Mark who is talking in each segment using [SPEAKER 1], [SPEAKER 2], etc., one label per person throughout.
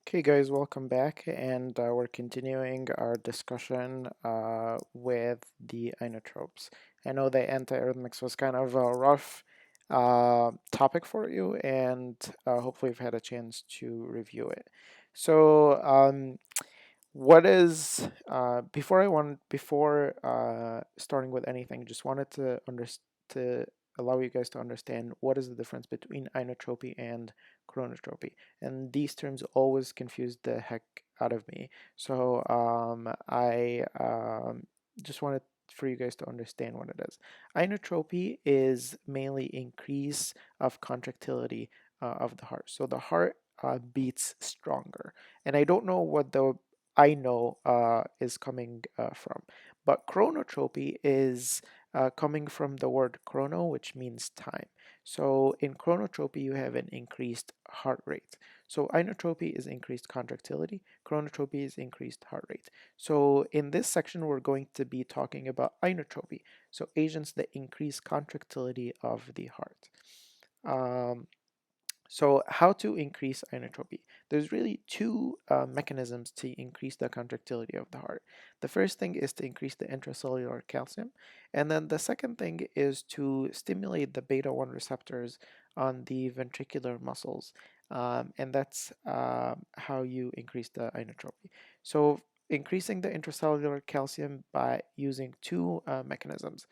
[SPEAKER 1] Okay, guys, welcome back, and we're continuing our discussion with the inotropes. I know the antiarrhythmics was kind of a rough topic for you, and hopefully you've had a chance to review it. So, what is before starting with anything, just wanted to allow you guys to understand what is the difference between inotropy and chronotropy, and these terms always confuse the heck out of me. So I just wanted for you guys to understand what it is. Inotropy is mainly increase of contractility of the heart. So the heart beats stronger, and I don't know what the I know is coming from. But chronotropy is coming from the word chrono, which means time. So in chronotropy, you have an increased heart rate. So inotropy is increased contractility, chronotropy is increased heart rate. So in this section, we're going to be talking about inotropy, so agents that increase contractility of the heart. Um, so how to increase inotropy? There's really two mechanisms to increase the contractility of the heart. The first thing is to increase the intracellular calcium, and then the second thing is to stimulate the beta 1 receptors on the ventricular muscles, and that's how you increase the inotropy. So increasing the intracellular calcium by using two mechanisms,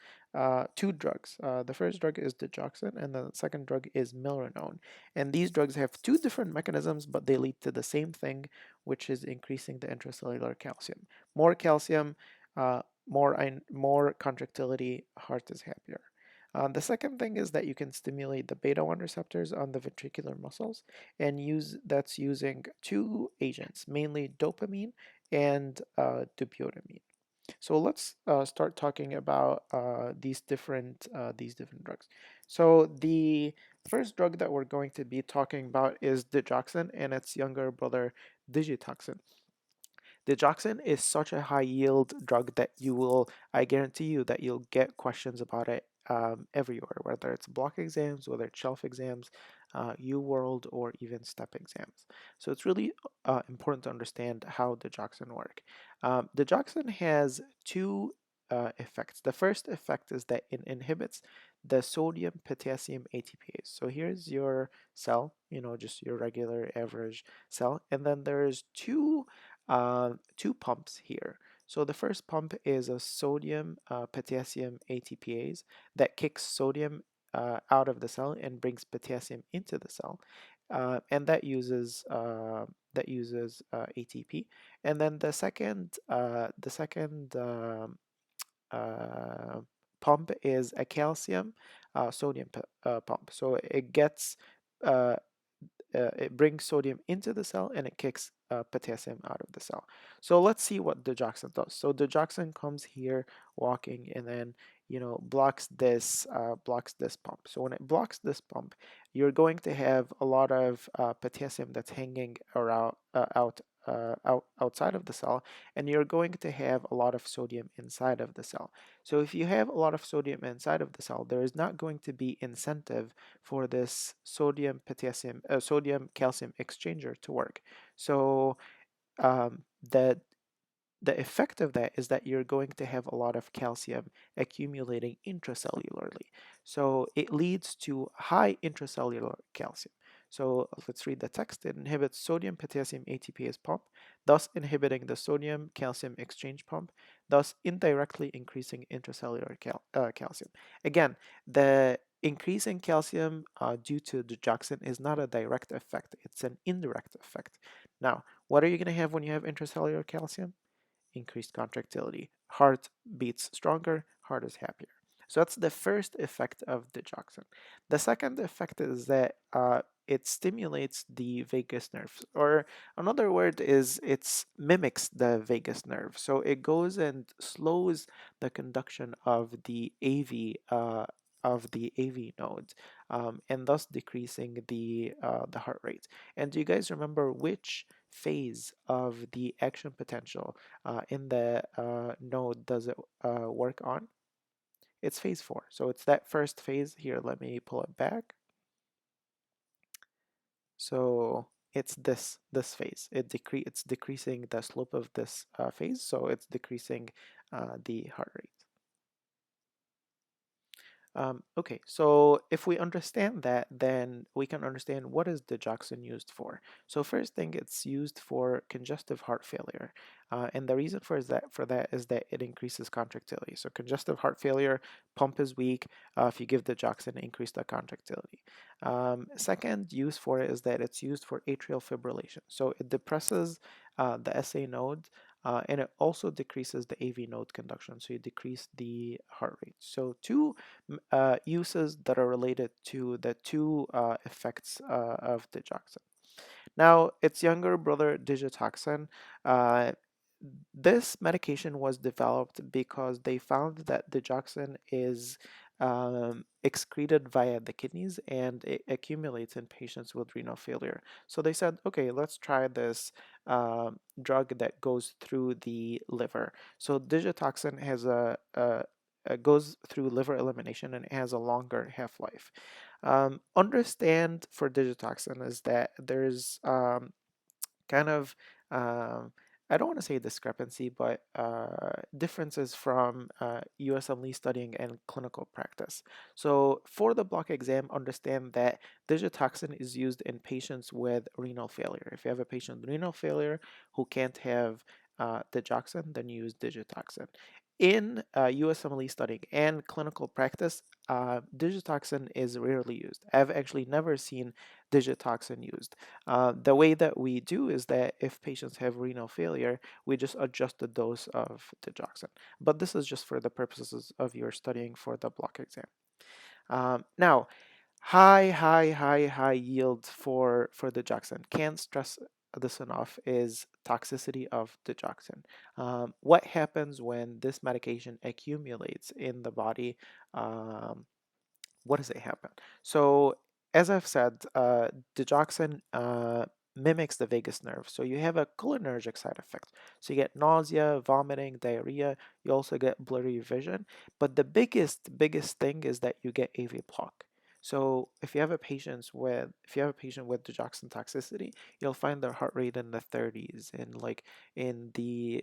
[SPEAKER 1] two drugs. The first drug is digoxin, and the second drug is Milrinone. And these drugs have two different mechanisms, but they lead to the same thing, which is increasing the intracellular calcium. More calcium, more contractility, heart is happier. The second thing is that you can stimulate the beta 1 receptors on the ventricular muscles, and that's using two agents, mainly dopamine and dobutamine. So let's start talking about these different drugs. So the first drug that we're going to be talking about is digoxin and its younger brother digitoxin. Digoxin is such a high yield drug that I guarantee you that you'll get questions about it everywhere, whether it's block exams, whether it's shelf exams, UWorld, or even STEP exams. So it's really important to understand how digoxin work. Digoxin has two effects. The first effect is that it inhibits the sodium potassium ATPase. So here's your cell, just your regular average cell, and then there's two pumps here. So the first pump is a sodium potassium ATPase that kicks sodium out of the cell and brings potassium into the cell, and that uses ATP. And then the second uh, pump is a calcium sodium pump. So uh, it brings sodium into the cell and it kicks potassium out of the cell. So let's see what digoxin does. So digoxin comes here walking and then blocks this pump. So when it blocks this pump, you're going to have a lot of potassium that's hanging around outside of the cell, and you're going to have a lot of sodium inside of the cell. So if you have a lot of sodium inside of the cell, there is not going to be incentive for this sodium calcium exchanger to work. So um, the the effect of that is that you're going to have a lot of calcium accumulating intracellularly. So it leads to high intracellular calcium. So let's read the text. It inhibits sodium potassium ATPase pump, thus inhibiting the sodium calcium exchange pump, thus indirectly increasing intracellular calcium. Again, the increasing calcium due to digoxin is not a direct effect, it's an indirect effect. Now, what are you going to have when you have intracellular calcium? Increased contractility. Heart beats stronger, heart is happier. So that's the first effect of digoxin. The second effect is that it stimulates the vagus nerve, or another word is it mimics the vagus nerve. So it goes and slows the conduction of the AV nodes, and thus decreasing the heart rate. And do you guys remember which phase of the action potential in the node does it work on? It's phase 4. So it's that first phase here. Let me pull it back. So it's this phase. It's decreasing the slope of this phase, so it's decreasing the heart rate. Okay, so if we understand that, then we can understand what is digoxin used for. So first thing, it's used for congestive heart failure, and the reason for that is that it increases contractility. So congestive heart failure, pump is weak. If you give digoxin, increase the contractility. Second use for it is that it's used for atrial fibrillation. So it depresses the SA node, and it also decreases the AV node conduction, so you decrease the heart rate. So two uses that are related to the two effects of digoxin. Now, its younger brother, Digitoxin, uh, this medication was developed because they found that digoxin is excreted via the kidneys and it accumulates in patients with renal failure. So they said, okay, let's try this drug that goes through the liver. So digitoxin has goes through liver elimination and it has a longer half-life. Understand for digitoxin is that there's kind of um, I don't want to say discrepancy, but differences from USMLE studying and clinical practice. So for the block exam, understand that digitoxin is used in patients with renal failure. If you have a patient with renal failure who can't have digoxin, then use digitoxin. In USMLE studying and clinical practice, digitoxin is rarely used. I've actually never seen digitoxin used. The way that we do is that if patients have renal failure, we just adjust the dose of digoxin. But this is just for the purposes of your studying for the block exam. Now, high yield for digoxin. Can't stress this enough is toxicity of digoxin. What happens when this medication accumulates in the body? What does it happen? So, as I've said, digoxin mimics the vagus nerve. So you have a cholinergic side effect. So you get nausea, vomiting, diarrhea. You also get blurry vision. But the biggest thing is that you get AV block. So if you have a patient with digoxin toxicity, you'll find their heart rate in the 30s and like in the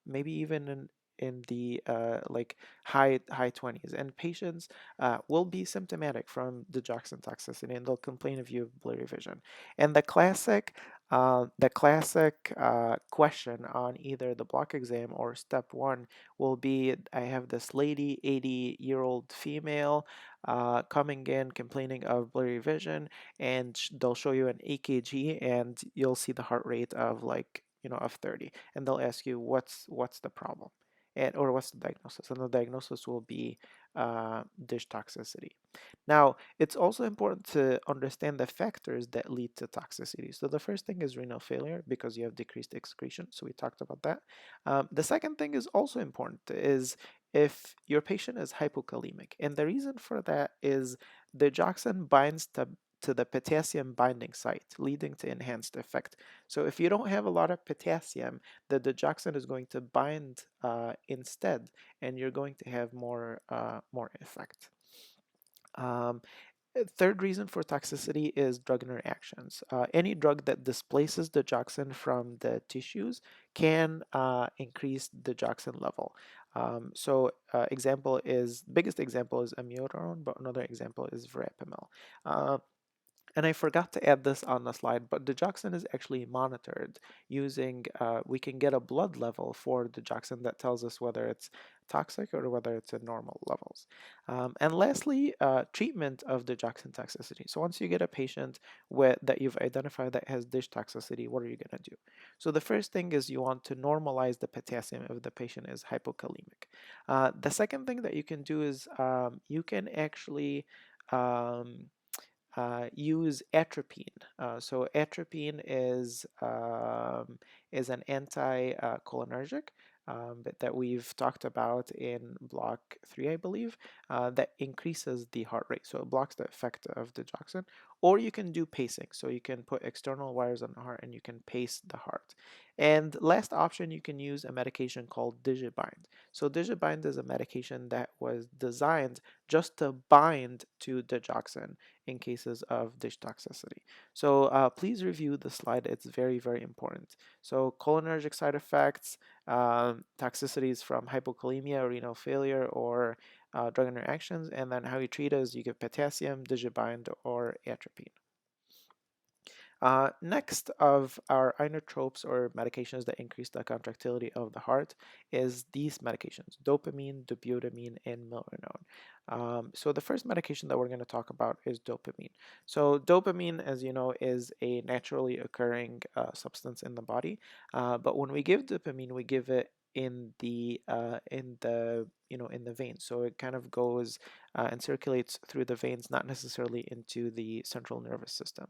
[SPEAKER 1] maybe even in the like high 20s, and patients will be symptomatic from digoxin toxicity and they'll complain of you have blurry vision. And the classic question on either the block exam or step one will be, I have this lady, 80-year-old female, coming in complaining of blurry vision, and they'll show you an EKG and you'll see the heart rate of like, of 30, and they'll ask you what's the problem, or what's the diagnosis, and the diagnosis will be dish toxicity. Now, it's also important to understand the factors that lead to toxicity. So the first thing is renal failure because you have decreased excretion. So we talked about that. The second thing is also important is if your patient is hypokalemic. And the reason for that is the digoxin binds to the potassium binding site, leading to enhanced effect. So if you don't have a lot of potassium, the digoxin is going to bind instead, and you're going to have more effect. Um, Third reason for toxicity is drug interactions. Any drug that displaces digoxin from the tissues can increase digoxin level. Biggest example is amiodarone, but another example is verapamil. And I forgot to add this on the slide, but digoxin is actually monitored using, we can get a blood level for digoxin that tells us whether it's toxic or whether it's in normal levels. And lastly, treatment of digoxin toxicity. So once you get a patient that you've identified that has dish toxicity, what are you going to do? So the first thing is you want to normalize the potassium if the patient is hypokalemic. The second thing that you can do is you can actually use atropine. So atropine is an anti-cholinergic that we've talked about in block 3, I believe, that increases the heart rate. So it blocks the effect of digoxin. or you can do pacing. So you can put external wires on the heart and you can pace the heart. And last option, you can use a medication called Digibind. So Digibind is a medication that was designed just to bind to digoxin in cases of dish toxicity. So please review the slide. It's very, very important. So cholinergic side effects, toxicities from hypokalemia, renal failure, or drug interactions, and then how you treat is you give potassium, Digibind, or atropine. Next of our inotropes or medications that increase the contractility of the heart is these medications, dopamine, dobutamine, and milrinone. So the first medication that we're going to talk about is dopamine. So dopamine, as you know, is a naturally occurring substance in the body, but when we give dopamine, we give it in the veins, so it kind of goes and circulates through the veins, not necessarily into the central nervous system.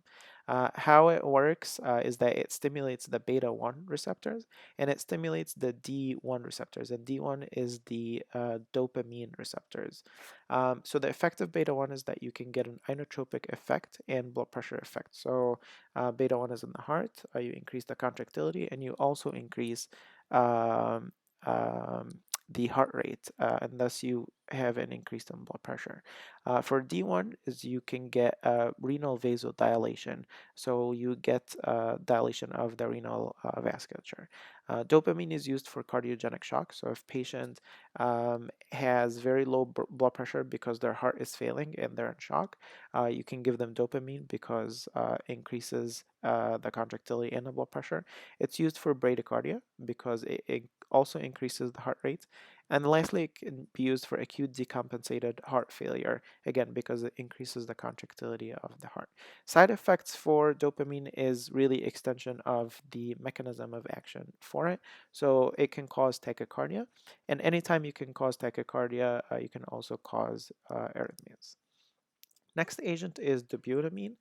[SPEAKER 1] How it works is that it stimulates the beta 1 receptors and it stimulates the D1 receptors, and D1 is the dopamine receptors. So the effect of beta 1 is that you can get an inotropic effect and blood pressure effect. So beta 1 is in the heart, you increase the contractility, and you also increase um, um, the heart rate, and thus you have an increase in blood pressure. For D1 is you can get renal vasodilation, so you get dilation of the renal vasculature. Dopamine is used for cardiogenic shock, so if patient has very low blood pressure because their heart is failing and they're in shock, you can give them dopamine because increases the contractility and the blood pressure. It's used for bradycardia because it also increases the heart rate. And lastly, it can be used for acute decompensated heart failure, again, because it increases the contractility of the heart. Side effects for dopamine is really extension of the mechanism of action for it. So it can cause tachycardia, and anytime you can cause tachycardia, you can also cause arrhythmias. Next agent is dobutamine.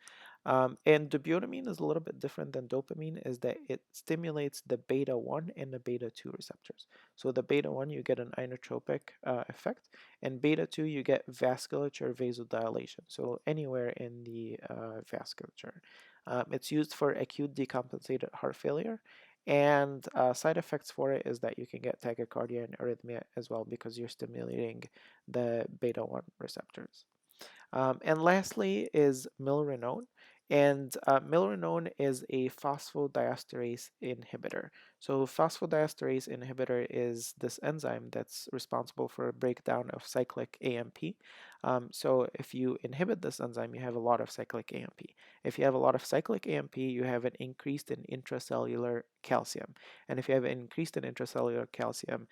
[SPEAKER 1] And dobutamine is a little bit different than dopamine, is that it stimulates the beta 1 and the beta 2 receptors. So the beta 1, you get an inotropic effect, and beta 2, you get vasculature vasodilation, so anywhere in the vasculature. It's used for acute decompensated heart failure, and side effects for it is that you can get tachycardia and arrhythmia as well because you're stimulating the beta 1 receptors. And lastly is milrinone. And milrinone is a phosphodiesterase inhibitor. So phosphodiesterase inhibitor is this enzyme that's responsible for a breakdown of cyclic AMP. So if you inhibit this enzyme, you have a lot of cyclic AMP. If you have a lot of cyclic AMP, you have an increase in intracellular calcium. And if you have an increase in intracellular calcium,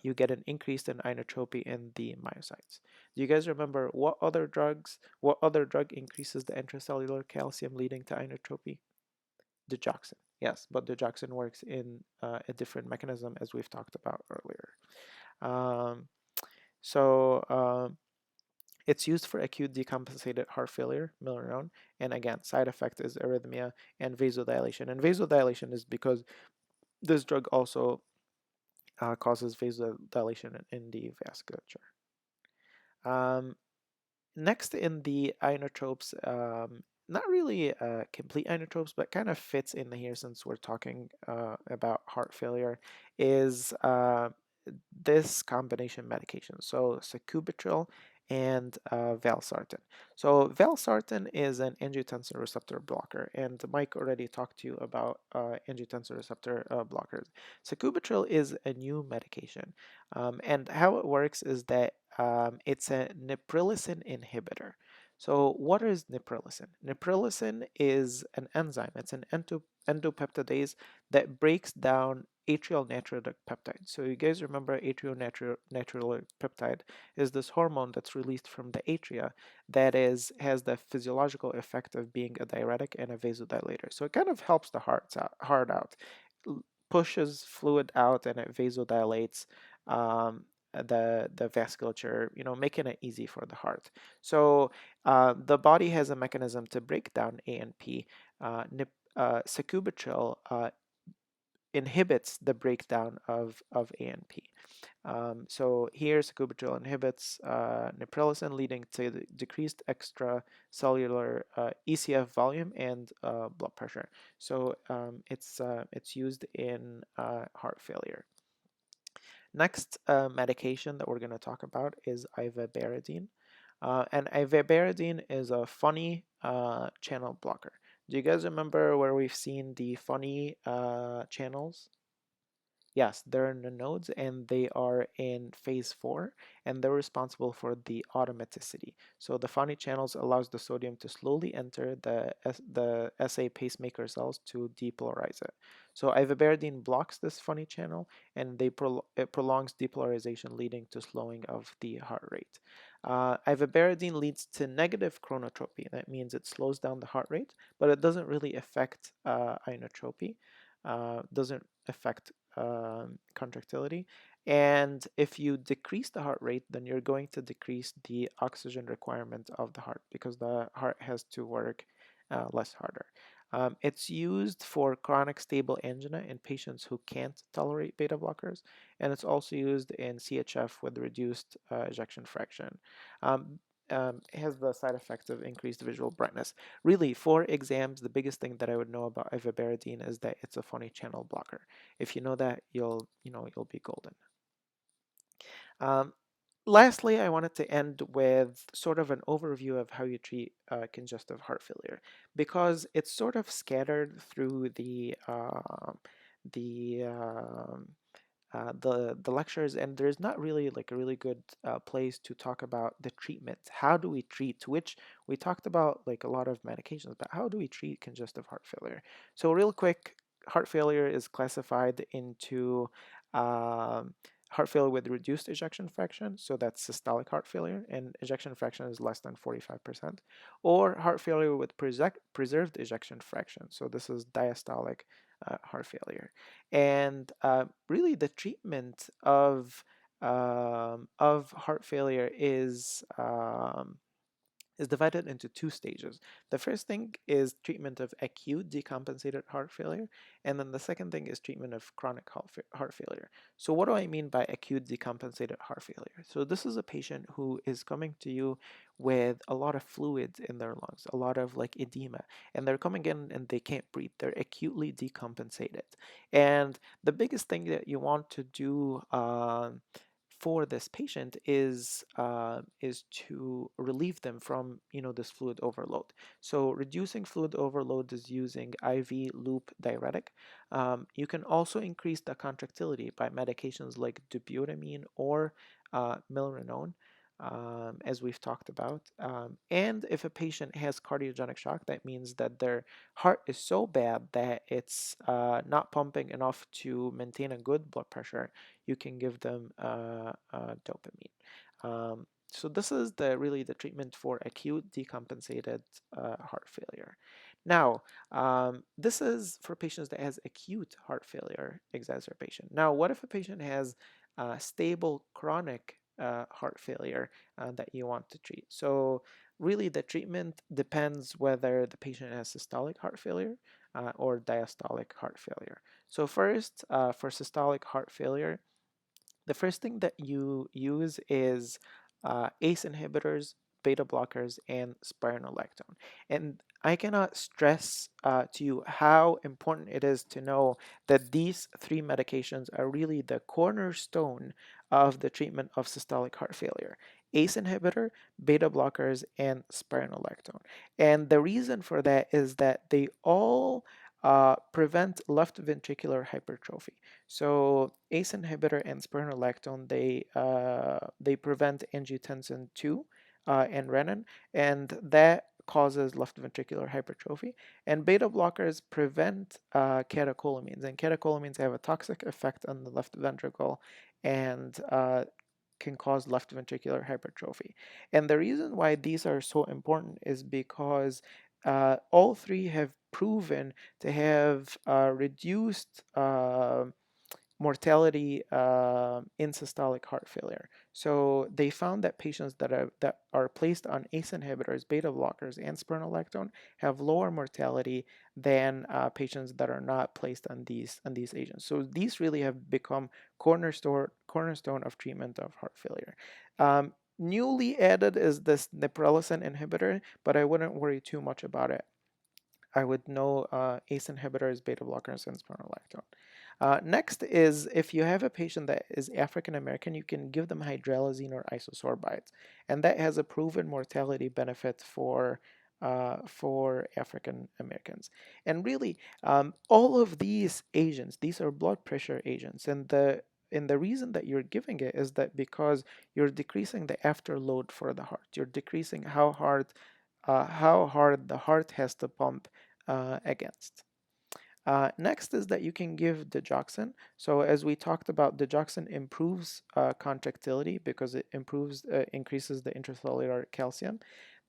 [SPEAKER 1] you get an increase in inotropy in the myocytes. Do you guys remember what other drug increases the intracellular calcium leading to inotropy? Digoxin. Yes, but digoxin works in a different mechanism as we've talked about earlier. Um, so it's used for acute decompensated heart failure, milrinone, and again, side effect is arrhythmia and vasodilation. And vasodilation is because this drug also causes vasodilation in the vasculature. Um, Next in the inotropes, not really complete inotropes, but kind of fits in here since we're talking about heart failure, is this combination medication. So sacubitril and valsartan. So valsartan is an angiotensin receptor blocker, and Mike already talked to you about angiotensin receptor blockers. Sacubitril is a new medication, and how it works is that it's a neprilysin inhibitor. So what is neprilysin? Neprilysin is an enzyme. It's an endopeptidase that breaks down atrial natriuretic peptide. So you guys remember atrial natriuretic peptide is this hormone that's released from the atria that has the physiological effect of being a diuretic and a vasodilator. So it kind of helps the heart out, pushes fluid out, and it vasodilates the vasculature, making it easy for the heart. So the body has a mechanism to break down ANP. Sacubitril inhibits the breakdown of ANP. So here, sacubitril inhibits neprilysin, leading to the decreased extracellular ECF volume and blood pressure. So it's used in heart failure. Next medication that we're going to talk about is ivabaradine. And ivabaradine is a funny channel blocker. Do you guys remember where we've seen the funny channels? Yes, they're in the nodes and they are in phase 4 and they're responsible for the automaticity. So the funny channels allows the sodium to slowly enter the SA pacemaker cells to depolarize it. So ivabaradine blocks this funny channel and it prolongs depolarization, leading to slowing of the heart rate. Ivabaradine leads to negative chronotropy. That means it slows down the heart rate, but it doesn't really affect inotropy, doesn't affect contractility. And if you decrease the heart rate, then you're going to decrease the oxygen requirement of the heart because the heart has to work less harder. It's used for chronic stable angina in patients who can't tolerate beta blockers, and it's also used in CHF with reduced ejection fraction. Um, it has the side effect of increased visual brightness. Really, for exams, the biggest thing that I would know about ivabaradine is that it's a funny channel blocker. If you know that, you'll be golden. Um, Lastly, I wanted to end with sort of an overview of how you treat congestive heart failure, because it's sort of scattered through the the lectures, and there's not really like a really good place to talk about the treatment. How do we treat? Which we talked about like a lot of medications, but how do we treat congestive heart failure? So real quick, heart failure is classified into um, heart failure with reduced ejection fraction, so that's systolic heart failure, and ejection fraction is less than 45%, or heart failure with preserved ejection fraction, so this is diastolic heart failure. And really, the treatment of heart failure is divided into two stages. The first thing is treatment of acute decompensated heart failure, and then the second thing is treatment of chronic heart failure. So what do I mean by acute decompensated heart failure? So this is a patient who is coming to you with a lot of fluids in their lungs, a lot of like edema, and they're coming in and they can't breathe. They're acutely decompensated. And the biggest thing that you want to do for this patient is to relieve them from this fluid overload. So reducing fluid overload is using IV loop diuretic. You can also increase the contractility by medications like Dobutamine or Milrinone. As we've talked about. And if a patient has cardiogenic shock, that means that their heart is so bad that it's not pumping enough to maintain a good blood pressure, you can give them dopamine. So this is really the treatment for acute decompensated heart failure. Now, this is for patients that has acute heart failure exacerbation. Now, what if a patient has stable chronic heart failure that you want to treat? So really the treatment depends whether the patient has systolic heart failure or diastolic heart failure. So first, for systolic heart failure, the first thing that you use is ACE inhibitors, beta blockers, and spironolactone. And I cannot stress to you how important it is to know that these three medications are really the cornerstone of the treatment of systolic heart failure. ACE inhibitor, beta blockers, and spironolactone. And the reason for that is that they all prevent left ventricular hypertrophy. So ACE inhibitor and spironolactone, they prevent angiotensin 2 and renin, and that causes left ventricular hypertrophy. And beta blockers prevent catecholamines, and catecholamines have a toxic effect on the left ventricle and can cause left ventricular hypertrophy. And the reason why these are so important is because all three have proven to have reduced mortality in systolic heart failure. So they found that patients that are placed on ACE inhibitors, beta blockers, and spironolactone have lower mortality than patients that are not placed on these agents. So these really have become cornerstone of treatment of heart failure. Newly added is this neprilysin inhibitor, but I wouldn't worry too much about it. I would know ACE inhibitors, beta blockers, and spironolactone. Next is if you have a patient that is African American, you can give them hydralazine or isosorbide, and that has a proven mortality benefit for African Americans. And really, all of these agents, these are blood pressure agents, and the reason that you're giving it is that because you're decreasing the afterload for the heart, you're decreasing how hard the heart has to pump against. Next is that you can give digoxin. So as we talked about, digoxin improves contractility because it increases the intracellular calcium.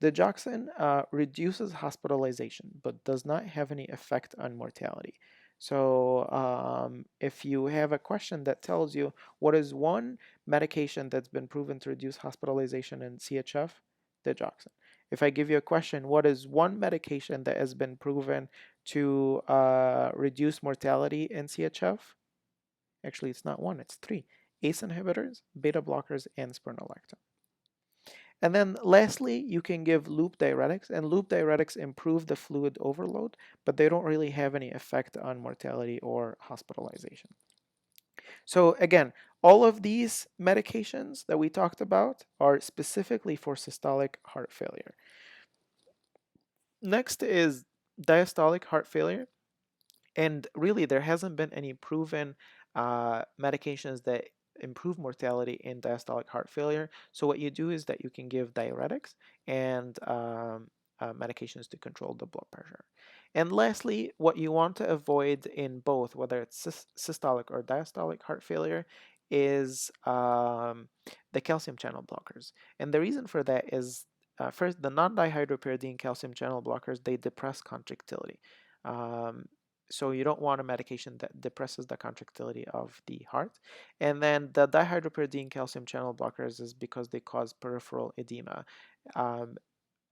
[SPEAKER 1] Digoxin reduces hospitalization but does not have any effect on mortality. So if you have a question that tells you what is one medication that's been proven to reduce hospitalization in CHF, digoxin. If I give you a question, what is one medication that has been proven to reduce mortality in CHF? Actually, it's not one, it's three. ACE inhibitors, beta blockers, and spironolactone. And then lastly, you can give loop diuretics, and loop diuretics improve the fluid overload, but they don't really have any effect on mortality or hospitalization. So again, all of these medications that we talked about are specifically for systolic heart failure. Next is diastolic heart failure. And really, there hasn't been any proven medications that improve mortality in diastolic heart failure. So what you do is that you can give diuretics and medications to control the blood pressure. And lastly, what you want to avoid in both, whether it's systolic or diastolic heart failure, is the calcium channel blockers. And the reason for that is first, the non-dihydropyridine calcium channel blockers, they depress contractility. Um, so you don't want a medication that depresses the contractility of the heart. And then the dihydropyridine calcium channel blockers is because they cause peripheral edema um,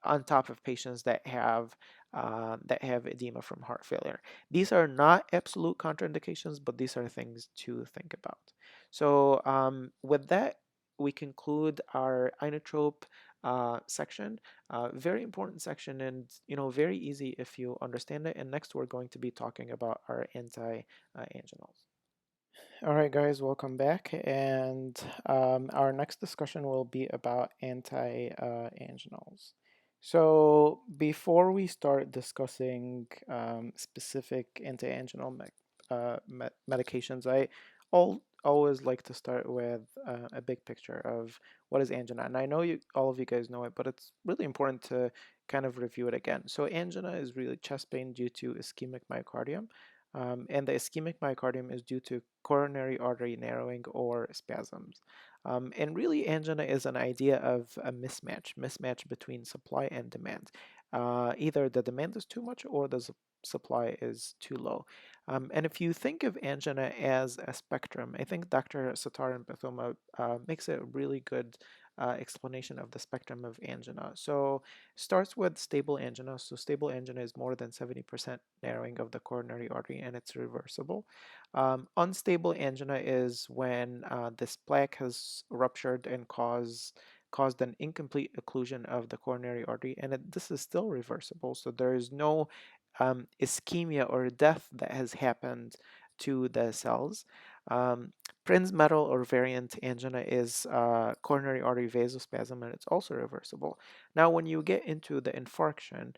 [SPEAKER 1] on top of patients that have edema from heart failure. These are not absolute contraindications, but these are things to think about. So with that, we conclude our inotrope section. Very important section, and very easy if you understand it. And next, we're going to be talking about our anti-anginals. All right, guys, welcome back. And our next discussion will be about anti-anginals. So before we start discussing specific anti-anginal medications, always like to start with a big picture of what is angina. And I know all of you guys know it, but it's really important to kind of review it again. So angina is really chest pain due to ischemic myocardium. And the ischemic myocardium is due to coronary artery narrowing or spasms. And really, angina is an idea of a mismatch between supply and demand. Either the demand is too much or the supply is too low. And if you think of angina as a spectrum, I think Dr. Satar and Pathoma makes a really good explanation of the spectrum of angina. So starts with stable angina. So stable angina is more than 70% narrowing of the coronary artery and it's reversible. Unstable angina is when this plaque has ruptured and caused an incomplete occlusion of the coronary artery, and this is still reversible. So there is no ischemia or death that has happened to the cells. Prinzmetal or variant angina is coronary artery vasospasm, and it's also reversible. Now, when you get into the infarction,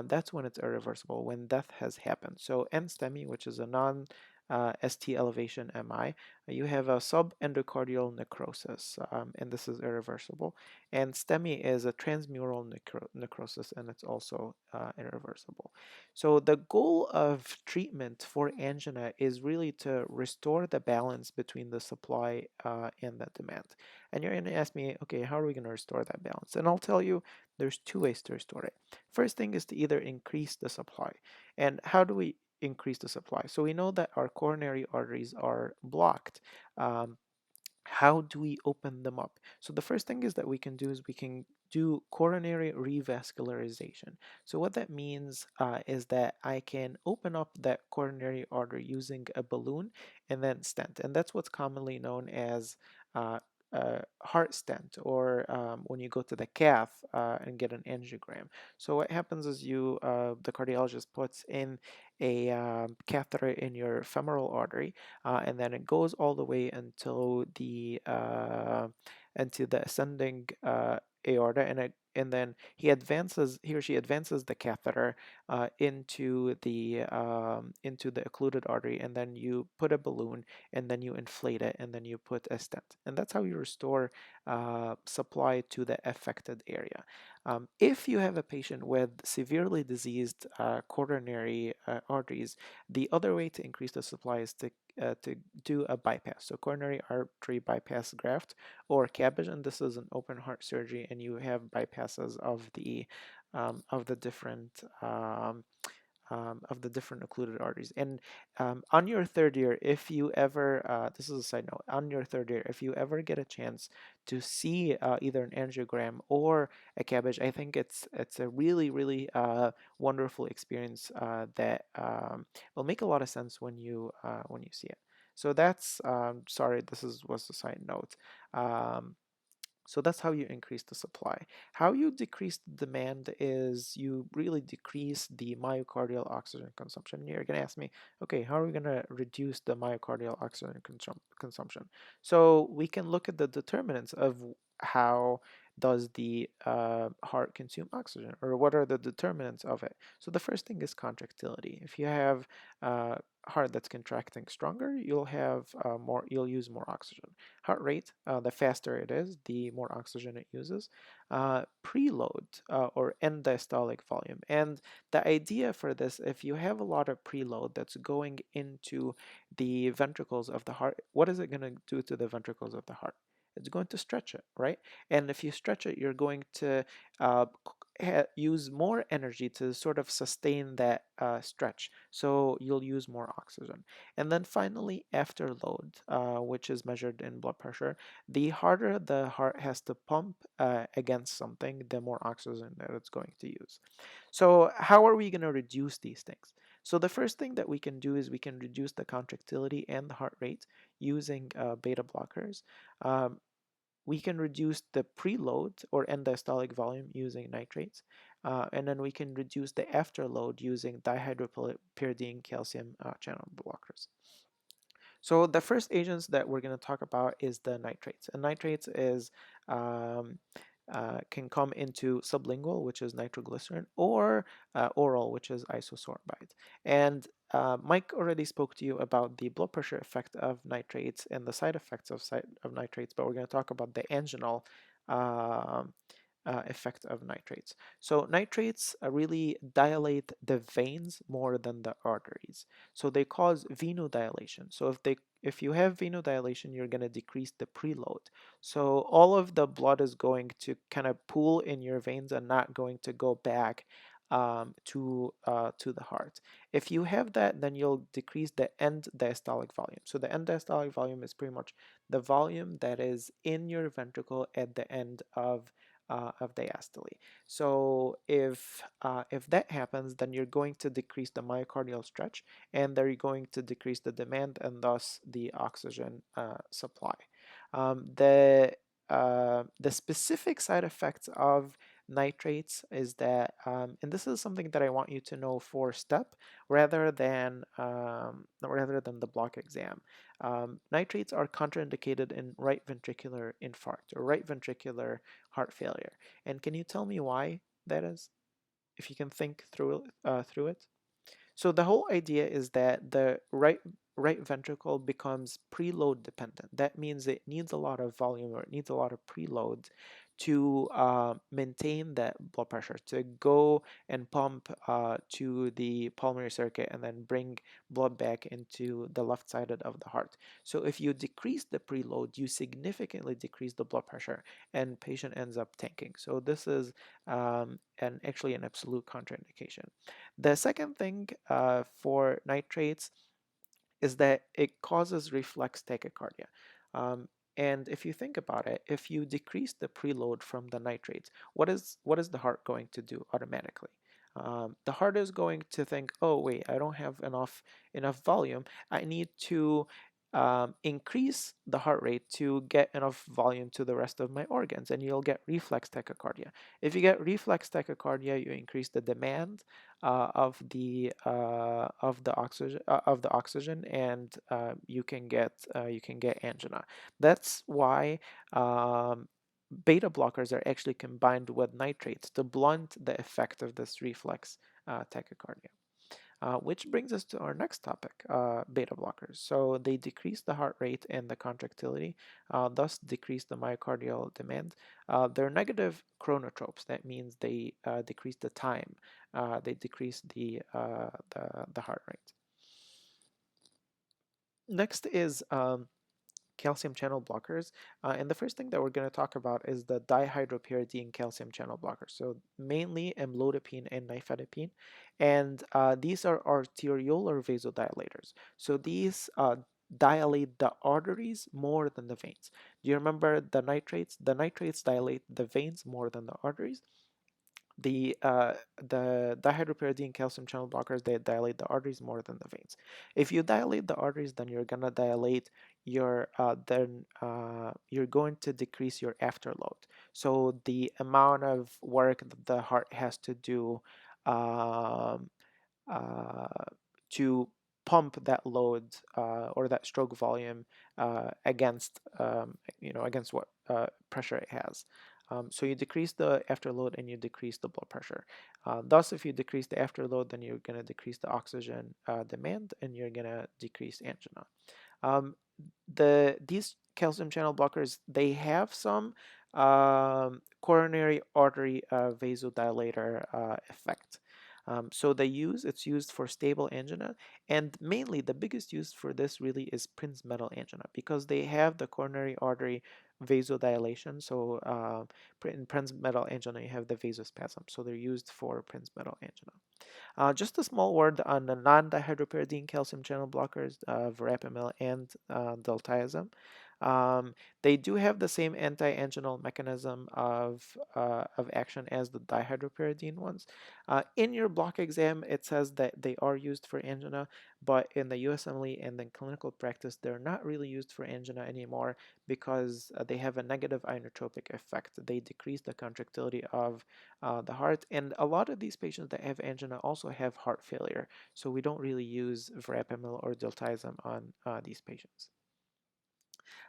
[SPEAKER 1] that's when it's irreversible, when death has happened. So NSTEMI, which is a non ST elevation MI, you have a subendocardial necrosis, and this is irreversible. And STEMI is a transmural necrosis, and it's also irreversible. So the goal of treatment for angina is really to restore the balance between the supply and the demand. And you're going to ask me, okay, how are we going to restore that balance? And I'll tell you, there's two ways to restore it. First thing is to either increase the supply. And how do we increase the supply? So we know that our coronary arteries are blocked. How do we open them up? So the first thing is that we can do is we can do coronary revascularization. So what that means is that I can open up that coronary artery using a balloon and then stent, and that's what's commonly known as uh, heart stent, or when you go to the cath and get an angiogram. So what happens is the cardiologist puts in a catheter in your femoral artery, and then it goes all the way until the ascending aorta, and then he or she advances the catheter into the occluded artery, and then you put a balloon, and then you inflate it, and then you put a stent, and that's how you restore supply to the affected area. If you have a patient with severely diseased coronary arteries, the other way to increase the supply is to do a bypass, so coronary artery bypass graft or CABG, and this is an open heart surgery, and you have bypasses of the different occluded arteries. And on your third year, if you ever, this is a side note, on your third year, if you ever get a chance to see either an angiogram or a CABG, I think it's a really, really wonderful experience that will make a lot of sense when you see it. So that's, sorry, was a side note. So that's how you increase the supply. How you decrease the demand is you really decrease the myocardial oxygen consumption. You're going to ask me, okay, how are we going to reduce the myocardial oxygen consumption? So we can look at the determinants of how does the heart consume oxygen, or what are the determinants of it. So the first thing is contractility. If you have heart that's contracting stronger, you'll use more oxygen. Heart rate, the faster it is, the more oxygen it uses. Preload, or end diastolic volume. And the idea for this, if you have a lot of preload that's going into the ventricles of the heart, what is it going to do to the ventricles of the heart? It's going to stretch it, right? And if you stretch it, you're going to uh, use more energy to sort of sustain that stretch. So you'll use more oxygen. And then finally, afterload, which is measured in blood pressure. The harder the heart has to pump against something, the more oxygen that it's going to use. So how are we going to reduce these things? So the first thing that we can do is we can reduce the contractility and the heart rate using beta blockers. Um, we can reduce the preload or end diastolic volume using nitrates, and then we can reduce the afterload using dihydropyridine calcium channel blockers. So the first agents that we're going to talk about is the nitrates, and nitrates is um, can come into sublingual, which is nitroglycerin, or oral, which is isosorbide. And Mike already spoke to you about the blood pressure effect of nitrates and the side effects of nitrates, but we're going to talk about the anginal effect of nitrates. So nitrates really dilate the veins more than the arteries. So they cause venodilation. So if you have venodilation, you're going to decrease the preload. So all of the blood is going to kind of pool in your veins and not going to go back to the heart. If you have that, then you'll decrease the end diastolic volume. So the end diastolic volume is pretty much the volume that is in your ventricle at the end of diastole. So if that happens, then you're going to decrease the myocardial stretch, and then you're going to decrease the demand and thus the oxygen supply. The specific side effects of nitrates is that, and this is something that I want you to know for STEP rather than the block exam. Nitrates are contraindicated in right ventricular infarct or right ventricular heart failure. And can you tell me why that is? If you can think through it. So the whole idea is that the right ventricle becomes preload dependent. That means it needs a lot of volume, or it needs a lot of preload to maintain that blood pressure, to go and pump to the pulmonary circuit and then bring blood back into the left side of the heart. So if you decrease the preload, you significantly decrease the blood pressure and patient ends up tanking. So this is actually an absolute contraindication. The second thing for nitrates is that it causes reflex tachycardia. Um, and if you think about it, if you decrease the preload from the nitrates, what is the heart going to do automatically? The heart is going to think, oh wait, I don't have enough volume. I need to increase the heart rate to get enough volume to the rest of my organs, and you'll get reflex tachycardia. If you get reflex tachycardia, you increase the demand of the oxygen, and you can get angina. That's why beta blockers are actually combined with nitrates to blunt the effect of this reflex tachycardia. Which brings us to our next topic, beta blockers. So they decrease the heart rate and the contractility, thus decrease the myocardial demand. They're negative chronotropes. That means they decrease the time. They decrease the heart rate. Next is calcium channel blockers. And the first thing that we're going to talk about is the dihydropyridine calcium channel blockers. So mainly amlodipine and nifedipine. And these are arteriolar vasodilators. So these dilate the arteries more than the veins. Do you remember the nitrates? The nitrates dilate the veins more than the arteries. The dihydropyridine calcium channel blockers, they dilate the arteries more than the veins. If you dilate the arteries, then you're gonna dilate your you're going to decrease your afterload. So the amount of work that the heart has to do um, uh, to pump that load or that stroke volume against against what pressure it has. So you decrease the afterload and you decrease the blood pressure. Thus, if you decrease the afterload, then you're going to decrease the oxygen demand and you're going to decrease angina. Um, these calcium channel blockers, they have some coronary artery vasodilator effect. So it's used for stable angina, and mainly the biggest use for this really is Prince metal angina because they have the coronary artery vasodilation. So in Prince metal angina, you have the vasospasm. So they're used for Prince metal angina. Just a small word on the non-dihydropyridine calcium channel blockers, verapamil and diltiazem. Um, they do have the same anti-anginal mechanism of action as the dihydropyridine ones. In your block exam, it says that they are used for angina, but in the USMLE and in clinical practice, they're not really used for angina anymore because they have a negative inotropic effect. They decrease the contractility of the heart. And a lot of these patients that have angina also have heart failure. So we don't really use verapamil or diltiazem on these patients.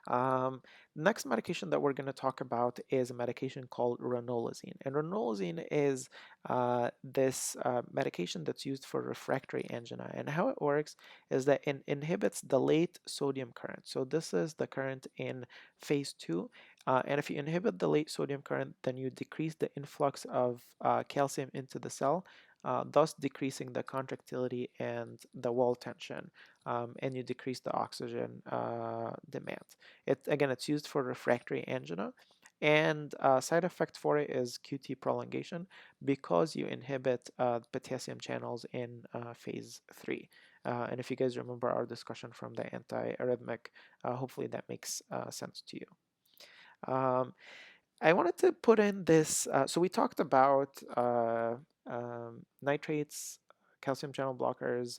[SPEAKER 1] Um, Next medication that we're going to talk about is a medication called ranolazine. And ranolazine is this medication that's used for refractory angina. And how it works is that it inhibits the late sodium current. So this is the current in phase 2. And if you inhibit the late sodium current, then you decrease the influx of calcium into the cell, thus decreasing the contractility and the wall tension, and you decrease the oxygen demand. It's used for refractory angina, and side effect for it is QT prolongation because you inhibit potassium channels in phase 3. And if you guys remember our discussion from the antiarrhythmic, hopefully that makes sense to you. I wanted to put in this. So we talked about nitrates, calcium channel blockers,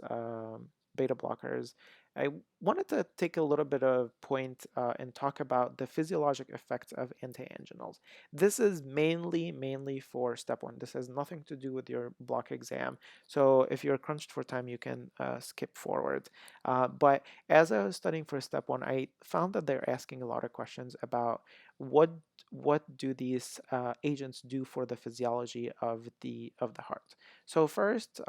[SPEAKER 1] beta blockers. I wanted to take a little bit of point and talk about the physiologic effects of anti-anginals. This is mainly for step one. This has nothing to do with your block exam. So if you're crunched for time, you can skip forward. But as I was studying for step one, I found that they're asking a lot of questions about what do these agents do for the physiology of the heart. So first,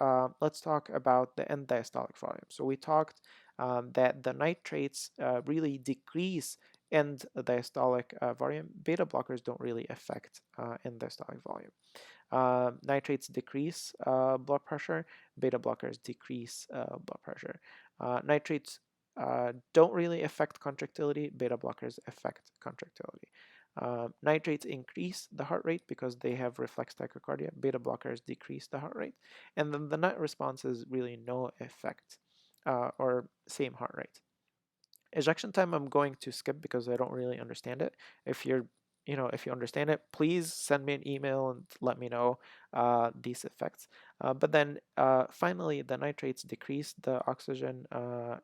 [SPEAKER 1] let's talk about the end diastolic volume. So we talked that the nitrates really decrease and diastolic volume. Beta blockers don't really affect in diastolic volume. Nitrates decrease blood pressure. Beta blockers decrease blood pressure. Nitrates don't really affect contractility. Beta blockers affect contractility. Nitrates increase the heart rate because they have reflex tachycardia. Beta blockers decrease the heart rate. And then the net response is really no effect or same heart rate. Ejection time I'm going to skip because I don't really understand it. If you're if you understand it, please send me an email and let me know these effects. But then finally, the nitrates decrease the oxygen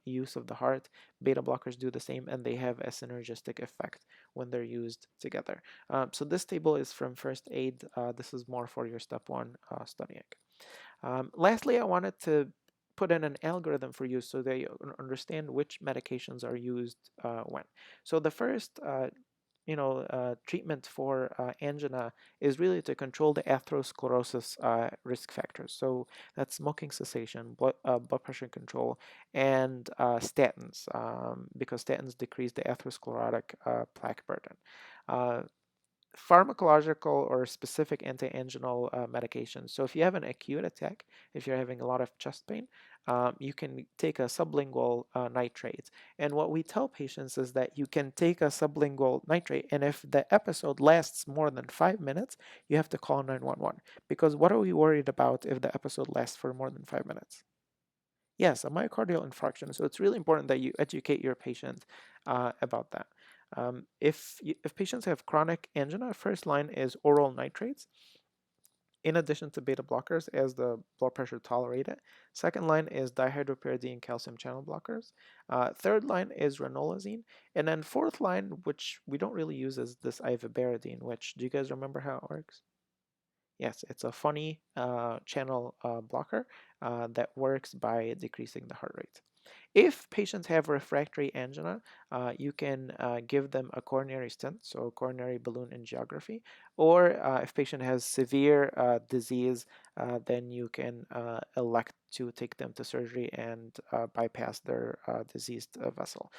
[SPEAKER 1] use of the heart. Beta blockers do the same, and they have a synergistic effect when they're used together. So this table is from first aid. This is more for your step one studying. Lastly, I wanted to put in an algorithm for you so that you understand which medications are used when. So the first treatment for angina is really to control the atherosclerosis risk factors. So that's smoking cessation, blood pressure control, and statins, because statins decrease the atherosclerotic plaque burden. Pharmacological or specific anti-anginal medications. So if you have an acute attack, if you're having a lot of chest pain, you can take a sublingual nitrate. And what we tell patients is that you can take a sublingual nitrate, and if the episode lasts more than 5 minutes, you have to call 911. Because what are we worried about if the episode lasts for more than 5 minutes? Yes, a myocardial infarction. So it's really important that you educate your patient about that. If patients have chronic angina, first line is oral nitrates, in addition to beta blockers as the blood pressure tolerate it. Second line is dihydropyridine calcium channel blockers. Third line is ranolazine. And then fourth line, which we don't really use, is this ivabaradine, which, do you guys remember how it works? Yes, it's a funny channel blocker that works by decreasing the heart rate. If patients have refractory angina, you can give them a coronary stent, so coronary balloon angiography, or if patient has severe disease, then you can elect to take them to surgery and bypass their diseased vessel.